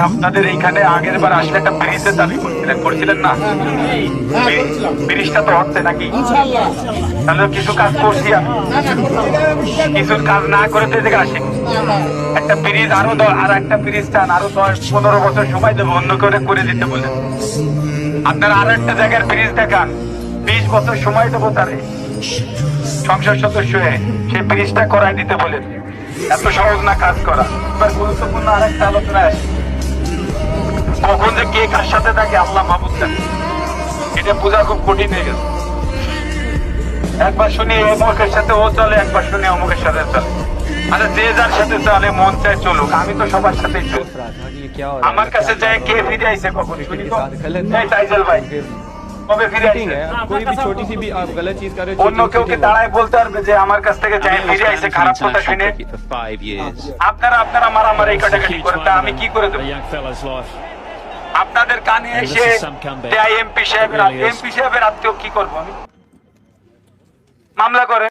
আপনাদের এইখানে আগের বার আসলে একটা ব্রিজের দাবি করছিলেন না? ব্রিজটা তো হচ্ছে নাকি? তাহলে কিছু কাজ করছি আমি, কিছু কাজ না করে তো এদিকে আসি। একটা ব্রিজ আর একটা ব্রিজ চান, আরো 10-15 বছর সময় দেবো অন্য করে দিতে বলেন। আপনারা আরো একটা জায়গার ব্রিজ দেখান, 20 বছর সময় দেবো তারে সংসদ সদস্য হয়ে সেই ব্রিজটা করাই দিতে বলেন। এত সহজ না কাজ করা। এবার গুরুত্বপূর্ণ আরেকটা আলোচনায় আসি। কখন যে কে কার সাথে থাকে আল্লাহ মাহবুব জানে, এটা বোঝা খুব কঠিন হয়ে গেছে। একবার শুনি অমুকের সাথে ও চলে, একবার শুনি অমুকের সাথে চলে। আচ্ছা, যে যার সাথে চলে মন চায় চলুক, আমি তো সবার সাথেই চলি। আমার কাছে যায় কে ফিরে আইছে কখন শুনি তো? টাইজেল ভাই কবে ফিরে আইছে? कोई भी छोटी सी भी आप गलत चीज कर रहे हो, অন্য কেউ কি দাঁড়ায় বলতে পারবে যে আমার কাছ থেকে যায় ফিরে আইছে খারাপ কথা শুনে? আপনারা মারামারি কাটাকাটি করেন, তা আমি কি করে দেবো? আপনাদের কানে এসে এমপি সাহেবের আত্মীয় কি করবো আমি? মামলা করে